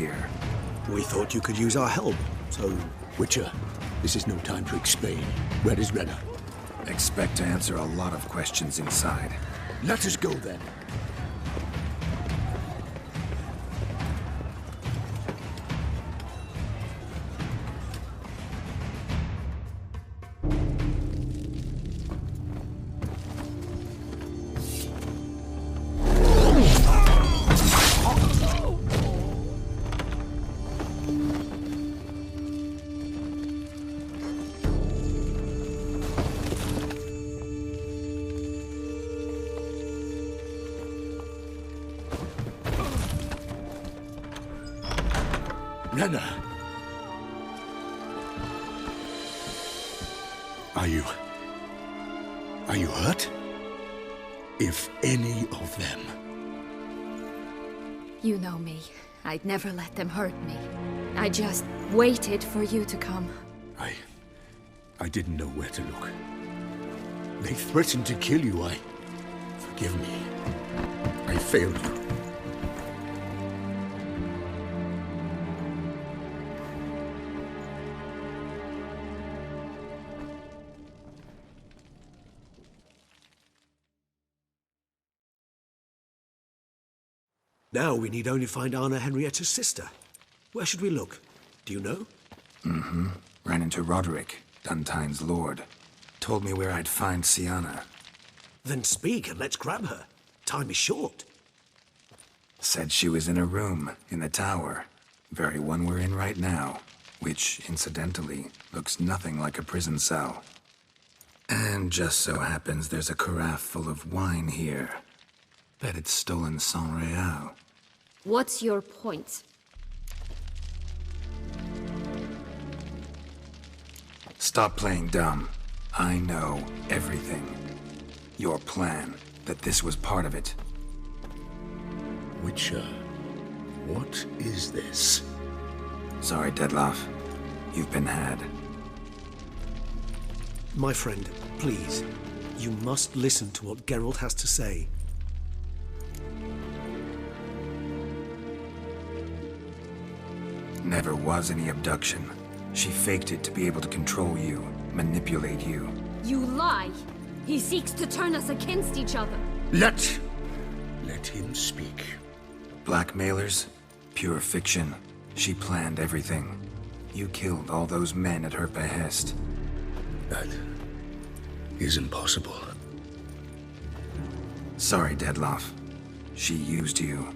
here? We thought you could use our help, so... Witcher, this is no time to explain. Where is Renna? Expect to answer a lot of questions inside. Let us go then. Renna! Are you hurt? If any of them... You know me. I'd never let them hurt me. I just waited for you to come. I didn't know where to look. They threatened to kill you. Forgive me. I failed you. Now we need only find Anna Henrietta's sister. Where should we look? Do you know? Ran into Roderick, Duntine's lord. Told me where I'd find Sienna. Then speak and let's grab her. Time is short. Said she was in a room in the tower. Very one we're in right now. Which, incidentally, looks nothing like a prison cell. And just so happens there's a carafe full of wine here. Bet it's stolen sans real. What's your point? Stop playing dumb. I know everything. Your plan, that this was part of it. Witcher, what is this? Sorry, Dettlaff. You've been had. My friend, please. You must listen to what Geralt has to say. Never was any abduction. She faked it to be able to control you, manipulate you. You lie! He seeks to turn us against each other. Let him speak. Blackmailers? Pure fiction. She planned everything. You killed all those men at her behest. That is impossible. Sorry, Dettlaff. She used you.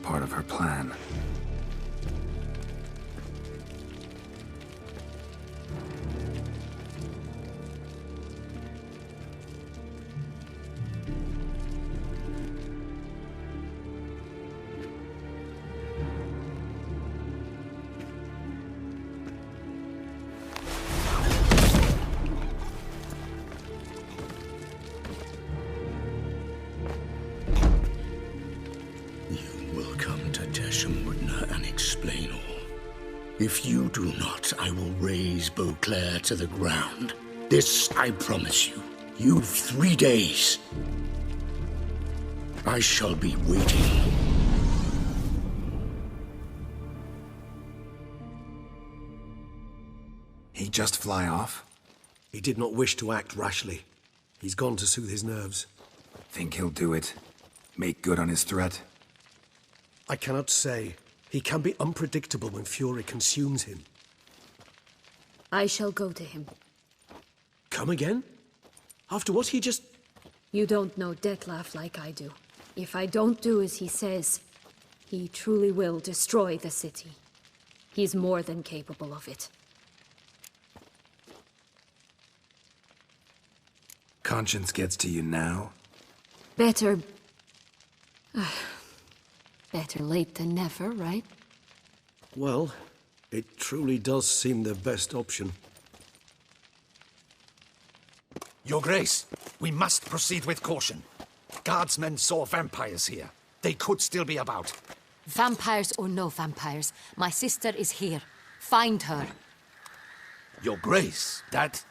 Part of her plan. If you do not, I will raise Beauclair to the ground. This I promise you. You've 3 days. I shall be waiting. He just fly off? He did not wish to act rashly. He's gone to soothe his nerves. Think he'll do it? Make good on his threat? I cannot say. He can be unpredictable when fury consumes him. I shall go to him. Come again? After what he just... You don't know Dettlaff like I do. If I don't do as he says, he truly will destroy the city. He's more than capable of it. Conscience gets to you now? Better... better late than never, right? Well, it truly does seem the best option. Your Grace, we must proceed with caution. Guardsmen saw vampires here. They could still be about. Vampires or no vampires, my sister is here. Find her. Your Grace, that...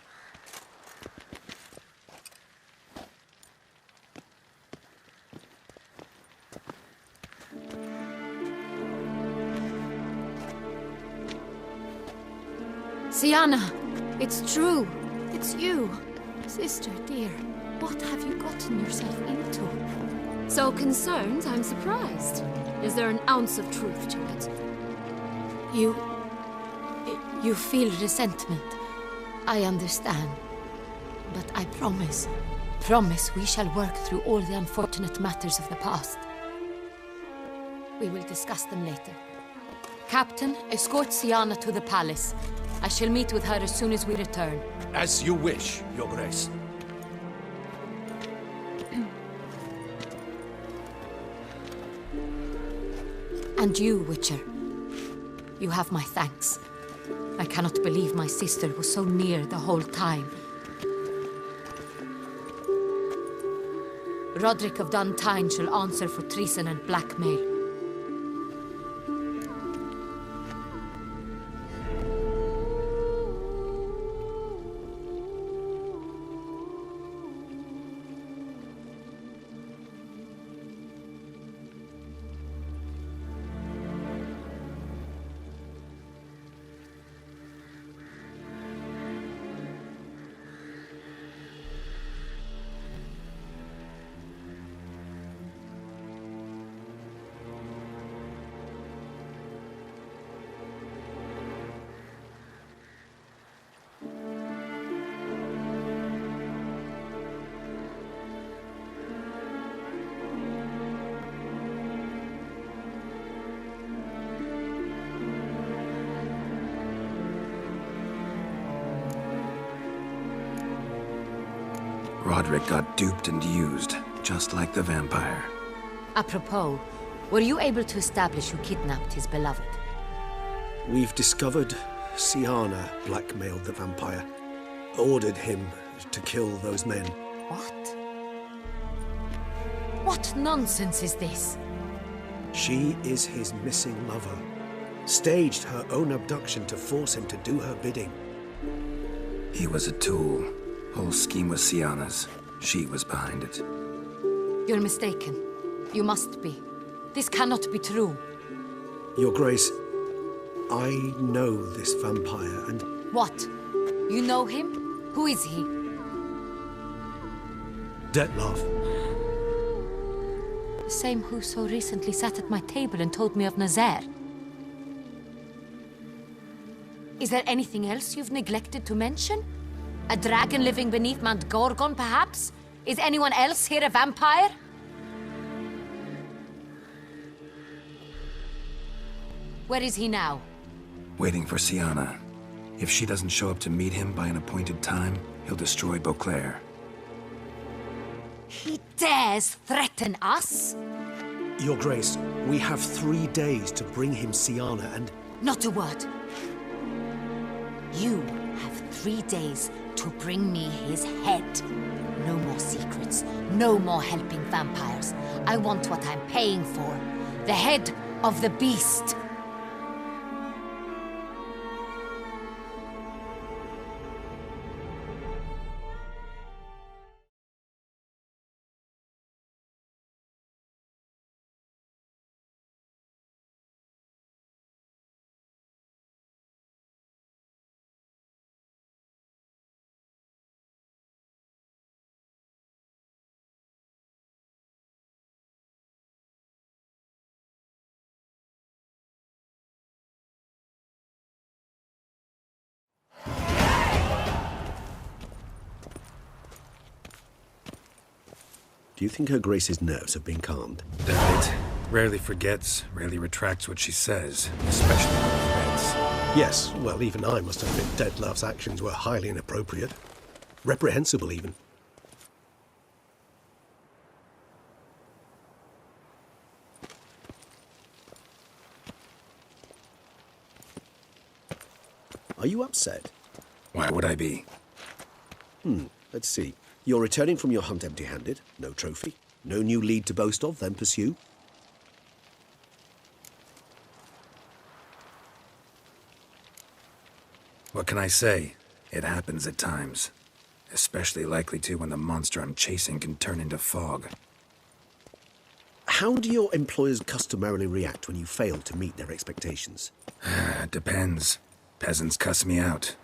Sienna, it's true. It's you. Sister, dear, what have you gotten yourself into? So concerned, I'm surprised. Is there an ounce of truth to it? You feel resentment. I understand. But I promise we shall work through all the unfortunate matters of the past. We will discuss them later. Captain, escort Sienna to the palace. I shall meet with her as soon as we return. As you wish, Your Grace. And you, Witcher. You have my thanks. I cannot believe my sister was so near the whole time. Roderick of Duntine shall answer for treason and blackmail. Roderick got duped and used, just like the vampire. Apropos, were you able to establish who kidnapped his beloved? We've discovered Sienna blackmailed the vampire, ordered him to kill those men. What? What nonsense is this? She is his missing lover. Staged her own abduction to force him to do her bidding. He was a tool. Whole scheme was Sienna's. She was behind it. You're mistaken. You must be. This cannot be true. Your Grace, I know this vampire and... What? You know him? Who is he? Detlef. The same who so recently sat at my table and told me of Nazaire. Is there anything else you've neglected to mention? A dragon living beneath Mount Gorgon, perhaps? Is anyone else here a vampire? Where is he now? Waiting for Sienna. If she doesn't show up to meet him by an appointed time, he'll destroy Beauclair. He dares threaten us? Your Grace, we have 3 days to bring him Sienna and... Not a word. You have 3 days to bring me his head. No more secrets. No more helping vampires. I want what I'm paying for. The head of the beast. Do you think Her Grace's nerves have been calmed? Doubt it. Rarely forgets, rarely retracts what she says, especially on offense. Yes, well, even I must admit Detlef's actions were highly inappropriate. Reprehensible, even. Are you upset? Why would I be? Let's see. You're returning from your hunt empty-handed. No trophy. No new lead to boast of, then pursue. What can I say? It happens at times. Especially likely to when the monster I'm chasing can turn into fog. How do your employers customarily react when you fail to meet their expectations? Depends. Peasants cuss me out.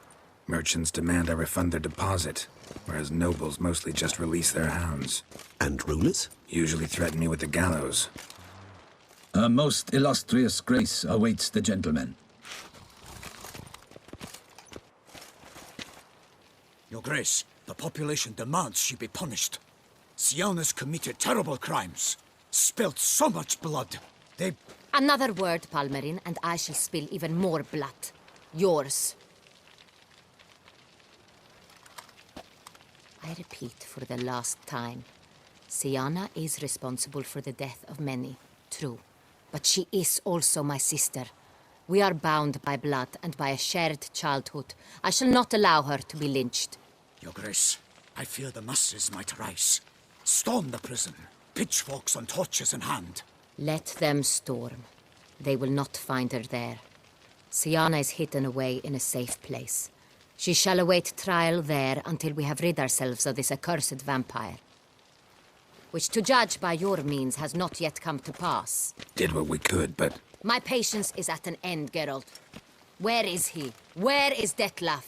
Merchants demand I refund their deposit, whereas nobles mostly just release their hounds. And rulers? Usually threaten me with the gallows. A most illustrious grace awaits the gentleman. Your Grace, the population demands she be punished. Siana's committed terrible crimes. Spilt so much blood. They... Another word, Palmerin, and I shall spill even more blood. Yours. I repeat for the last time. Siana is responsible for the death of many, true. But she is also my sister. We are bound by blood and by a shared childhood. I shall not allow her to be lynched. Your Grace, I fear the masses might rise. Storm the prison, pitchforks and torches in hand. Let them storm. They will not find her there. Siana is hidden away in a safe place. She shall await trial there until we have rid ourselves of this accursed vampire. Which, to judge by your means, has not yet come to pass. Did what we could, but... My patience is at an end, Geralt. Where is he? Where is Detlef?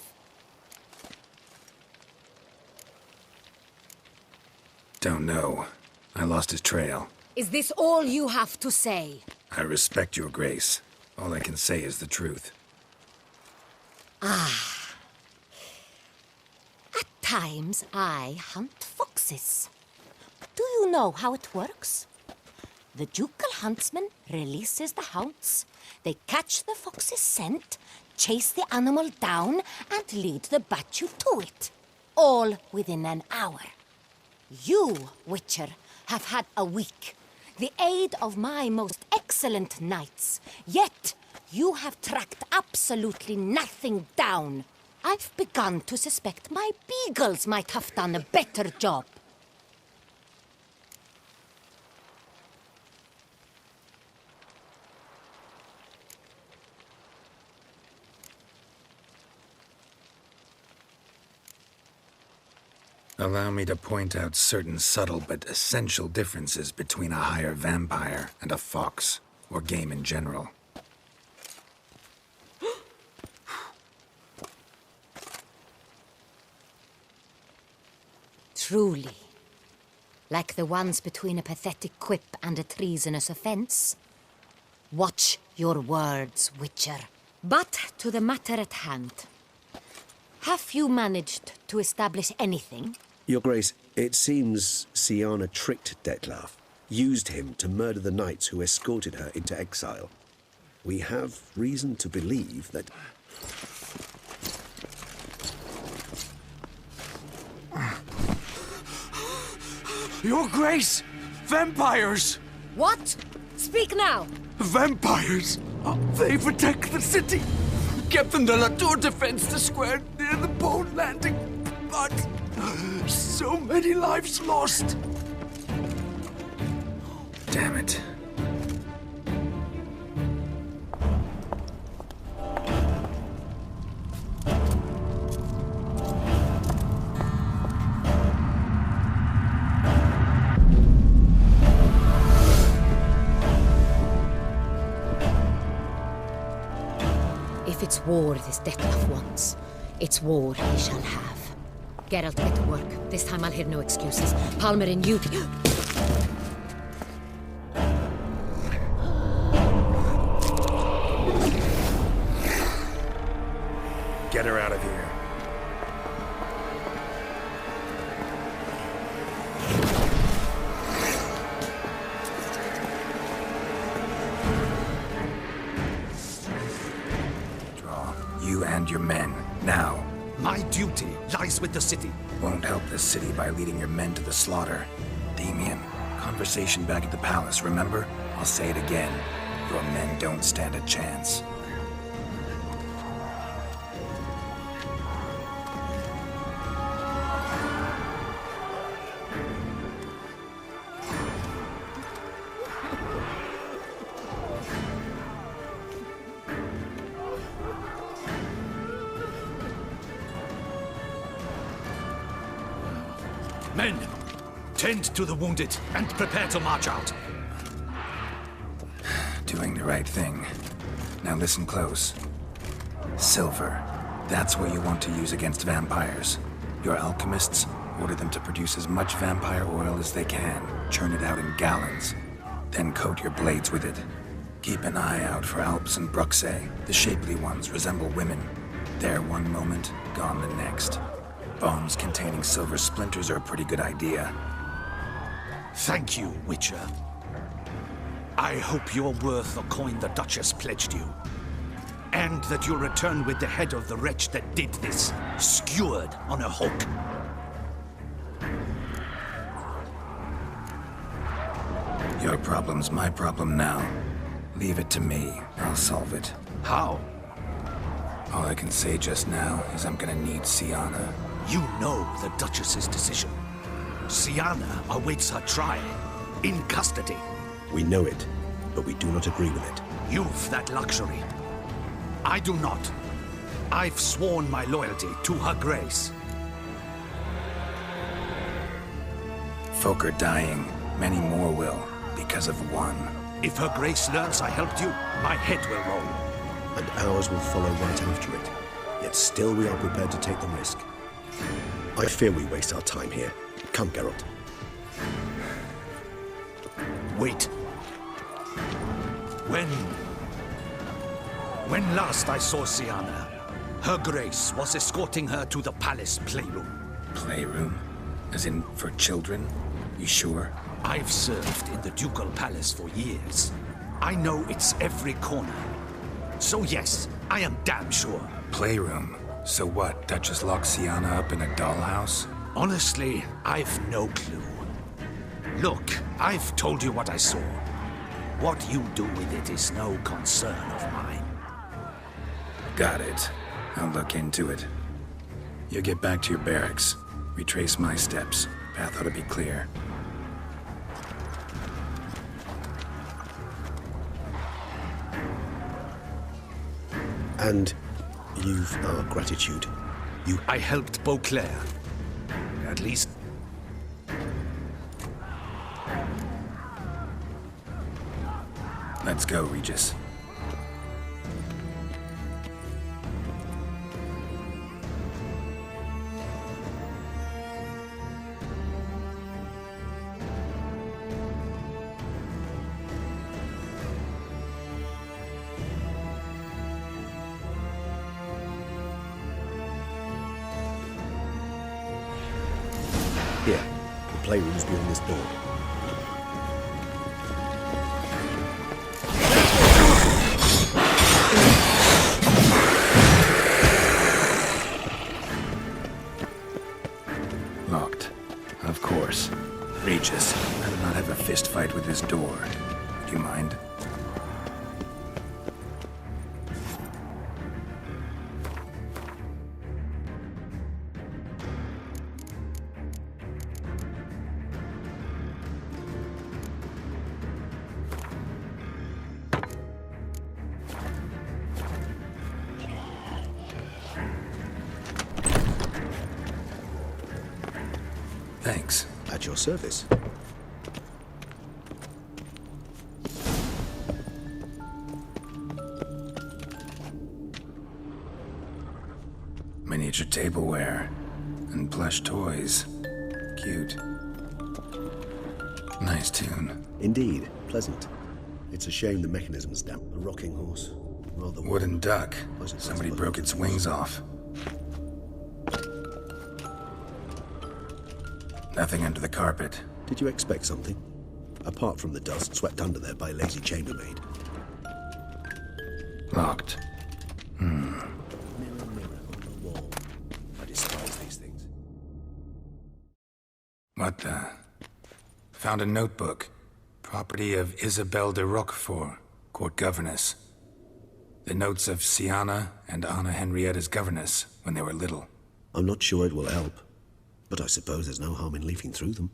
Don't know. I lost his trail. Is this all you have to say? I respect your grace. All I can say is the truth. At times, I hunt foxes. Do you know how it works? The ducal huntsman releases the hounds. They catch the fox's scent, chase the animal down, and lead the Batu to it. All within an hour. You, Witcher, have had a week. The aid of my most excellent knights. Yet, you have tracked absolutely nothing down. I've begun to suspect my beagles might have done a better job. Allow me to point out certain subtle but essential differences between a higher vampire and a fox, or game in general. Truly. Like the ones between a pathetic quip and a treasonous offense. Watch your words, Witcher. But to the matter at hand. Have you managed to establish anything? Your Grace, it seems Siana tricked Detlef, used him to murder the knights who escorted her into exile. We have reason to believe that... Your Grace! Vampires! What? Speak now! Vampires! They protect the city! Captain de la Tour defends the square near the boat landing, but so many lives lost! Damn it. If it's war this Detlef wants, it's war he shall have. Geralt, get to work. This time I'll hear no excuses. Palmerin, you... Get her out of here. Draw. You and your men. Now. My duty lies with the city. Won't help this city by leading your men to the slaughter. Damien, conversation back at the palace, remember? I'll say it again. Your men don't stand a chance. Men, tend to the wounded and prepare to march out. Doing the right thing. Now listen close. Silver. That's what you want to use against vampires. Your alchemists order them to produce as much vampire oil as they can, churn it out in gallons, then coat your blades with it. Keep an eye out for Alps and Bruxae. The shapely ones resemble women. There one moment, gone the next. Bombs containing silver splinters are a pretty good idea. Thank you, Witcher. I hope you're worth the coin the Duchess pledged you. And that you'll return with the head of the wretch that did this, skewered on a hook. Your problem's my problem now. Leave it to me. I'll solve it. How? All I can say just now is I'm gonna need Sienna. You know the Duchess's decision. Sienna awaits her trial, in custody. We know it, but we do not agree with it. You've that luxury. I do not. I've sworn my loyalty to her grace. Folk are dying. Many more will, because of one. If her grace learns I helped you, my head will roll. And ours will follow right after it. Yet still we are prepared to take the risk. I fear we waste our time here. Come, Geralt. Wait. When last I saw Sienna, her grace was escorting her to the palace playroom. Playroom? As in, for children? You sure? I've served in the ducal palace for years. I know its every corner. So yes, I am damn sure. Playroom? So what, Duchess locked Sienna up in a dollhouse? Honestly, I've no clue. Look, I've told you what I saw. What you do with it is no concern of mine. Got it. I'll look into it. You get back to your barracks. Retrace my steps. Path ought to be clear. And you've our gratitude. I helped Beauclair. At least... Let's go, Regis. Here, the playroom's beyond this door. Locked. Of course. Regis, I do not have a fist fight with this door. Do you mind? Thanks. At your service. Miniature tableware and plush toys. Cute. Nice tune. Indeed, pleasant. It's a shame the mechanism's damp. A rocking horse. Rather Wooden duck. Somebody broke its wings off. Nothing under the carpet. Did you expect something? Apart from the dust swept under there by a lazy chambermaid. Locked. Mirror, mirror on the wall. I despise these things. What the? Found a notebook. Property of Isabelle de Roquefort, court governess. The notes of Sienna and Anna Henrietta's governess when they were little. I'm not sure it will help, but I suppose there's no harm in leafing through them.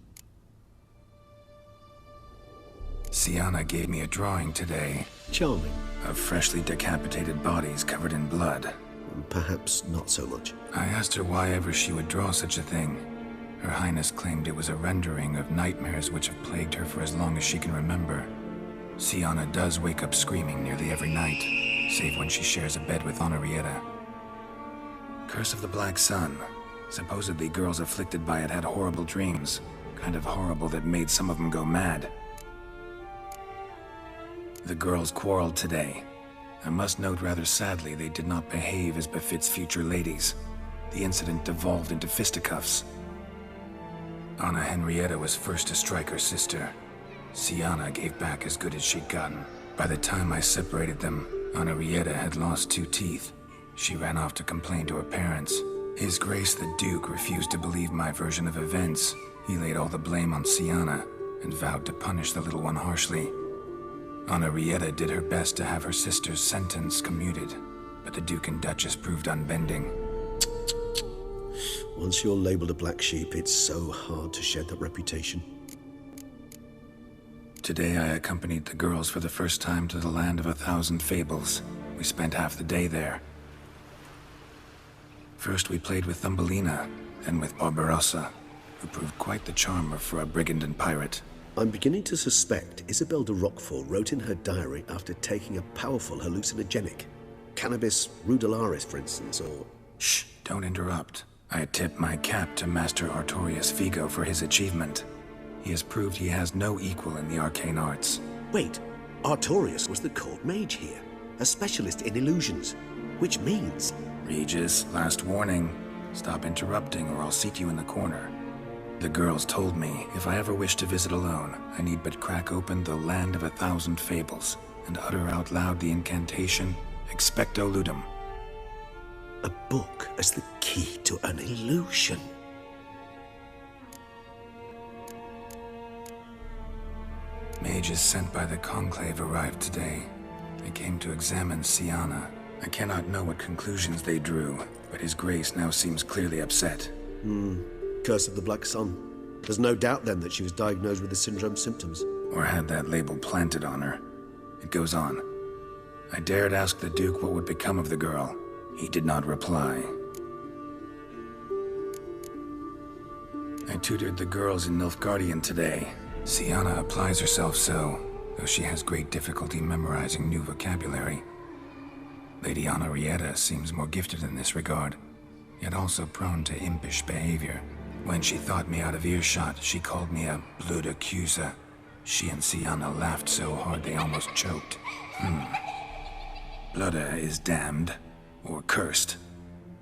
Sienna gave me a drawing today. Charming. Of freshly decapitated bodies covered in blood. Perhaps not so much. I asked her why ever she would draw such a thing. Her Highness claimed it was a rendering of nightmares which have plagued her for as long as she can remember. Sienna does wake up screaming nearly every night, save when she shares a bed with Henrietta. Curse of the Black Sun. Supposedly girls afflicted by it had horrible dreams. Kind of horrible that made some of them go mad. The girls quarreled today. I must note rather sadly they did not behave as befits future ladies. The incident devolved into fisticuffs. Anna Henrietta was first to strike her sister. Sienna gave back as good as she'd gotten. By the time I separated them, Anna Henrietta had lost 2 teeth. She ran off to complain to her parents. His Grace the Duke refused to believe my version of events. He laid all the blame on Sienna and vowed to punish the little one harshly. Anna Henrietta did her best to have her sister's sentence commuted, but the Duke and Duchess proved unbending. Once you're labeled a black sheep, it's so hard to shed that reputation. Today I accompanied the girls for the first time to the land of 1,000 fables. We spent half the day there. First we played with Thumbelina, then with Barbarossa, who proved quite the charmer for a brigand and pirate. I'm beginning to suspect Isabel de Roquefort wrote in her diary after taking a powerful hallucinogenic. Cannabis rudularis, for instance, or... Shh, don't interrupt. I tip my cap to Master Artorius Vigo for his achievement. He has proved he has no equal in the arcane arts. Wait, Artorius was the court mage here, a specialist in illusions, which means... Regis, last warning. Stop interrupting or I'll seat you in the corner. The girls told me if I ever wish to visit alone, I need but crack open the land of 1,000 fables and utter out loud the incantation, Expecto Ludum. A book as the key to an illusion. Mages sent by the Conclave arrived today. They came to examine Sienna. I cannot know what conclusions they drew, but His Grace now seems clearly upset. Curse of the Black Sun. There's no doubt then that she was diagnosed with the syndrome symptoms. Or had that label planted on her. It goes on. I dared ask the Duke what would become of the girl. He did not reply. I tutored the girls in Nilfgaardian today. Sienna applies herself so, though she has great difficulty memorizing new vocabulary. Lady Anna Henrietta seems more gifted in this regard, yet also prone to impish behavior. When she thought me out of earshot, she called me a blood accuser. She and Sienna laughed so hard they almost choked. Blooda is damned, or cursed.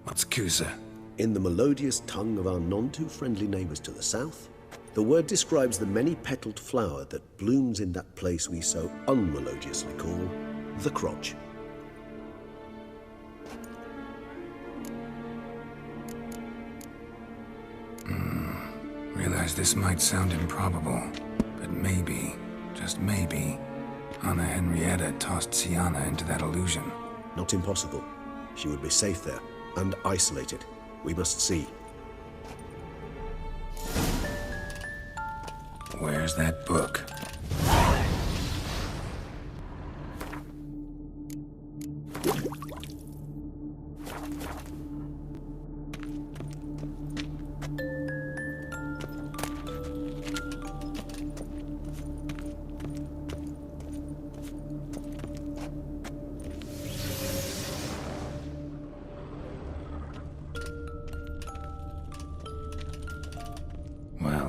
What's Cusa? In the melodious tongue of our none-too-friendly neighbors to the south, the word describes the many-petaled flower that blooms in that place we so unmelodiously call the crotch. Realize this might sound improbable, but maybe, just maybe, Anna Henrietta tossed Sienna into that illusion. Not impossible. She would be safe there, and isolated. We must see. Where's that book?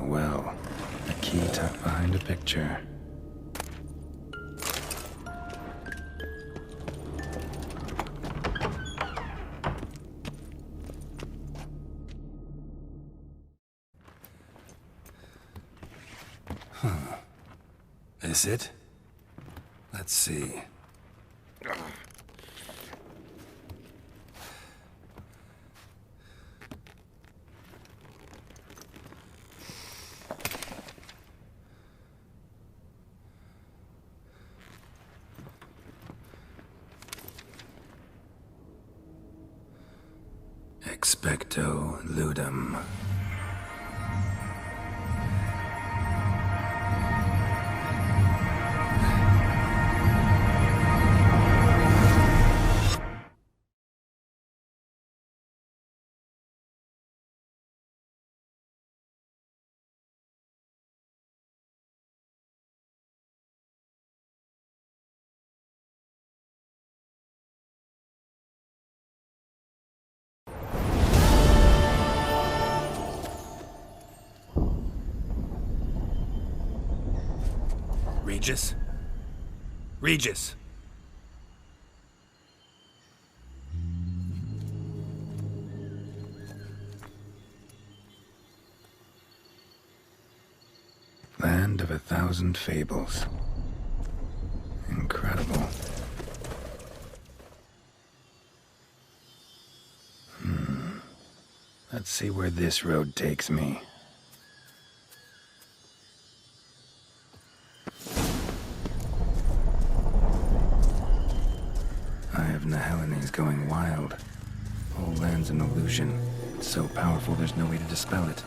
Well, a key tucked behind a picture. This it? Let's see. Expecto Ludum. Regis? Regis! Land of 1,000 fables. Incredible. Let's see where this road takes me. Eye of Nehelene going wild. Whole land's an illusion. It's so powerful there's no way to dispel it.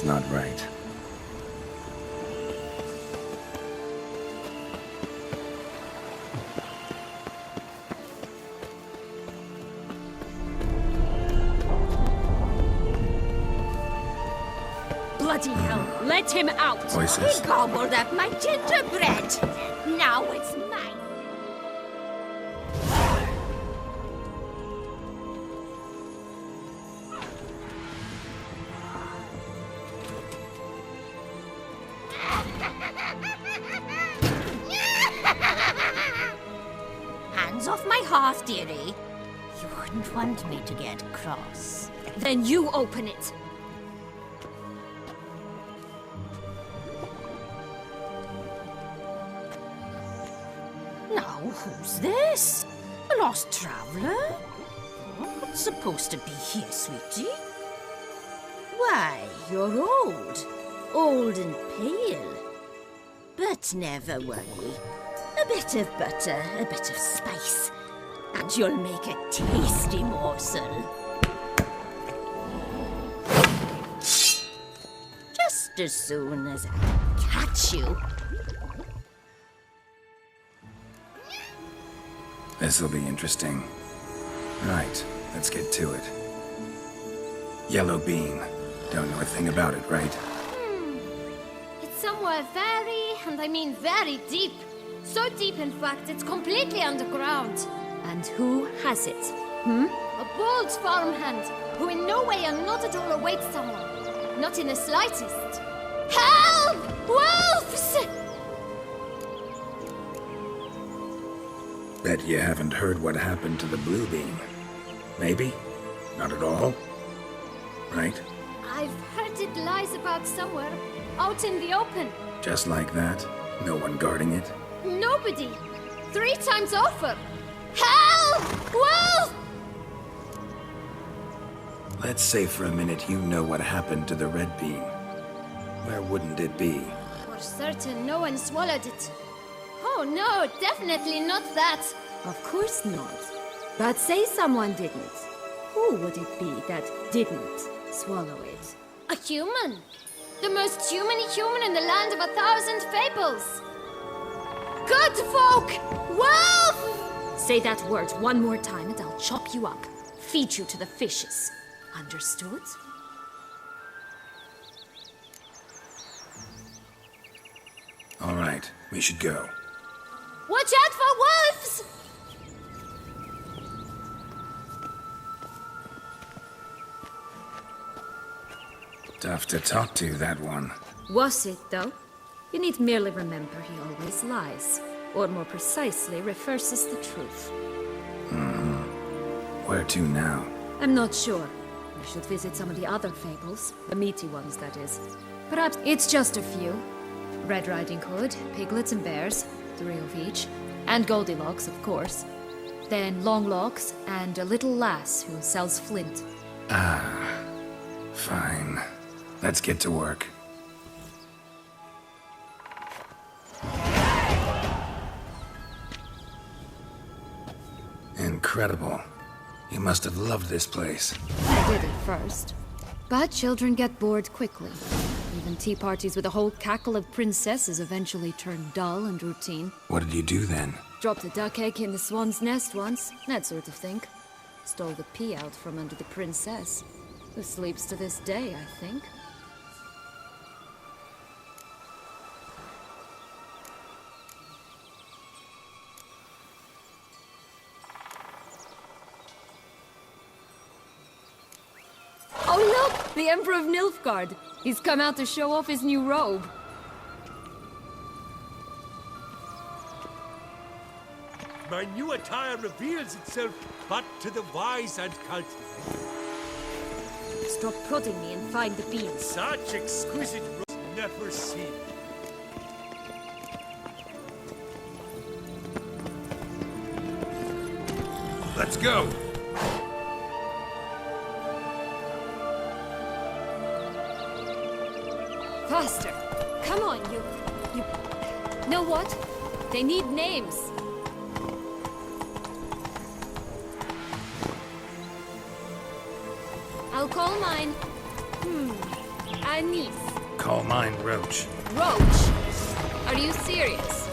Not right. Bloody hell, let him out! Voices. He gobbled up my gingerbread. Now it's mine. Hands off my hearth, dearie. You wouldn't want me to get cross. Then you open it. Now, who's this? A lost traveler? What's supposed to be here, sweetie? Why, you're old. Old and pale. But never worry. A bit of butter, a bit of spice, and you'll make a tasty morsel. Just as soon as I catch you. This'll be interesting. Right, let's get to it. Yellow bean. Don't know a thing about it, right? It's somewhere very, and I mean very deep. So deep, in fact, it's completely underground. And who has it? A bold farmhand, who in no way and not at all awaits someone. Not in the slightest. Help! Wolves! Bet you haven't heard what happened to the blue bean. Maybe? Not at all? Right? I've heard it lies about somewhere, out in the open. Just like that? No one guarding it? Nobody. 3 times over. Help! Wolf! Let's say for a minute you know what happened to the red bean. Where wouldn't it be? For certain, no one swallowed it. Oh no, definitely not that. Of course not. But say someone didn't. Who would it be that didn't swallow it? A human. The most human in the land of 1,000 fables. Good folk! Wolf! Say that word one more time and I'll chop you up. Feed you to the fishes. Understood? All right, we should go. Watch out for wolves! Tough to talk to, that one. Was it, though? You need merely remember he always lies. Or more precisely, reverses the truth. Where to now? I'm not sure. We should visit some of the other fables. The meaty ones, that is. Perhaps it's just a few. Red Riding Hood, piglets and bears, 3 of each. And Goldilocks, of course. Then Longlocks, and a little lass who sells flint. Fine. Let's get to work. Incredible. You must have loved this place. I did at first. But children get bored quickly. Even tea parties with a whole cackle of princesses eventually turn dull and routine. What did you do then? Dropped a duck egg in the swan's nest once, that sort of thing. Stole the pea out from under the princess, who sleeps to this day, I think. Oh look! The Emperor of Nilfgaard! He's come out to show off his new robe. My new attire reveals itself but to the wise and cultivated. Stop prodding me and find the beans. Such exquisite rose never seen. Let's go! Faster! Come on, you... Know what? They need names. I'll call mine... Anise. Call mine Roach. Roach? Are you serious?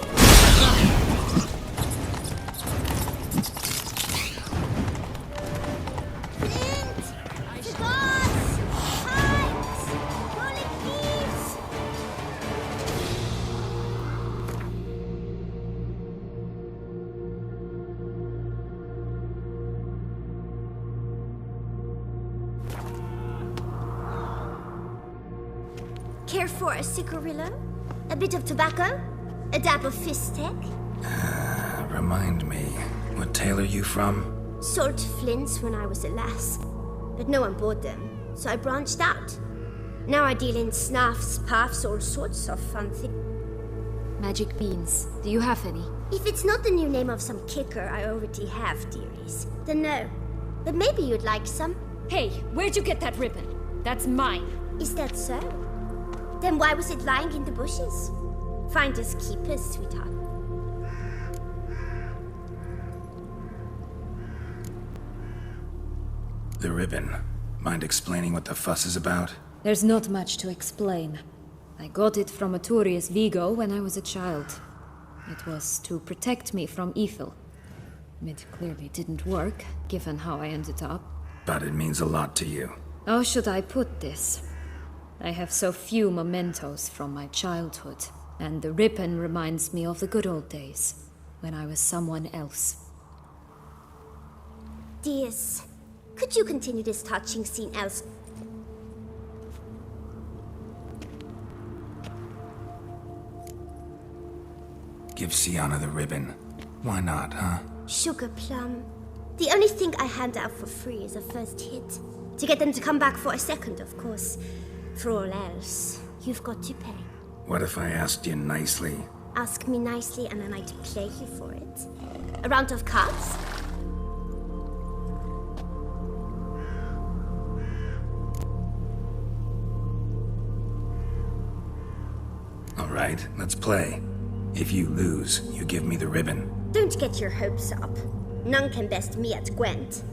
Care for a cigarillo? A bit of tobacco? A dab of fistek? Remind me, what tale are you from? Sold flints when I was a lass, but no one bought them, so I branched out. Now I deal in snuffs, puffs, all sorts of fun things. Magic beans. Do you have any? If it's not the new name of some kicker I already have, dearies, then no. But maybe you'd like some. Hey, where'd you get that ribbon? That's mine. Is that so? Then why was it lying in the bushes? Finders keepers, sweetheart. The ribbon. Mind explaining what the fuss is about? There's not much to explain. I got it from Aturius Vigo when I was a child. It was to protect me from evil. It clearly didn't work, given how I ended up. But it means a lot to you. How should I put this? I have so few mementos from my childhood, and the ribbon reminds me of the good old days, when I was someone else. Dears, could you continue this touching scene else? Give Sienna the ribbon. Why not, huh? Sugar plum. The only thing I hand out for free is a first hit. To get them to come back for a second, of course. For all else, you've got to pay. What if I asked you nicely? Ask me nicely and I might play you for it. A round of cards? All right, let's play. If you lose, you give me the ribbon. Don't get your hopes up. None can best me at Gwent.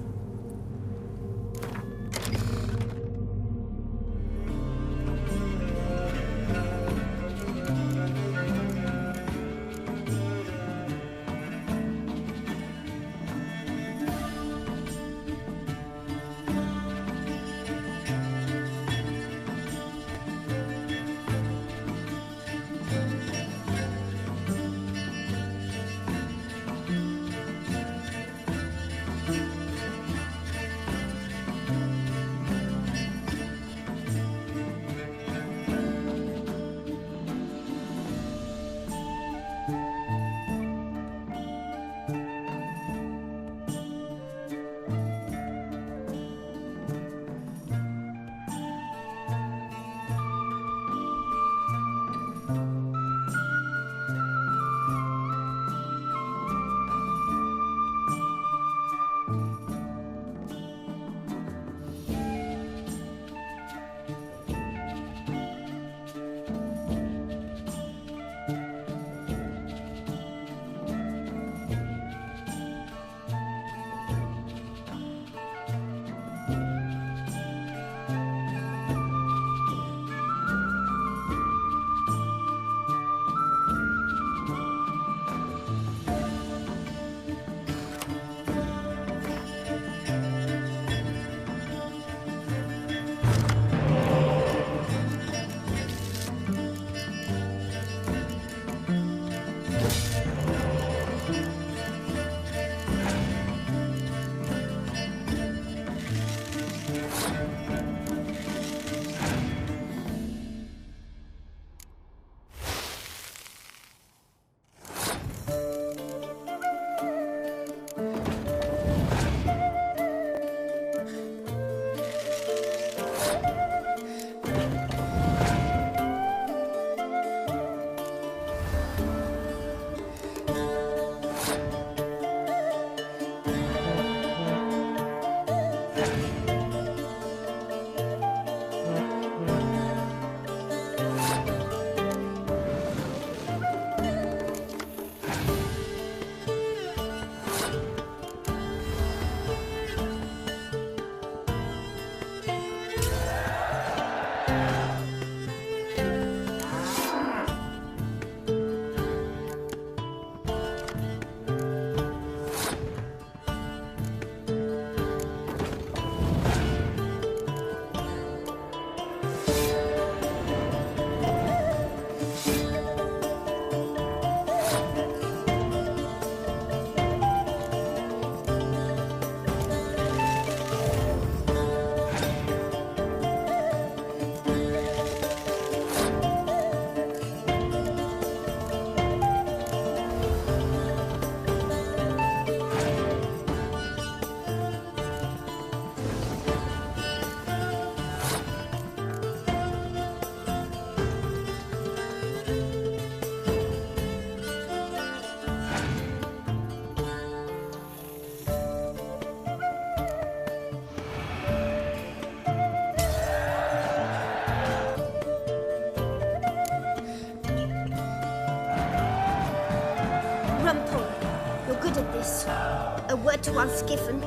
A word to once given.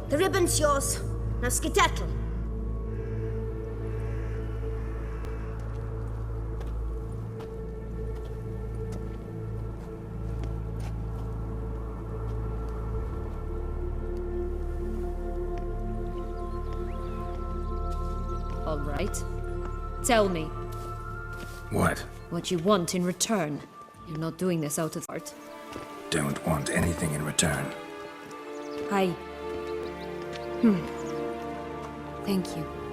The ribbon's yours. Now skedaddle. All right. Tell me. What? What you want in return. You're not doing this out of heart. Don't want anything in return. Thank you.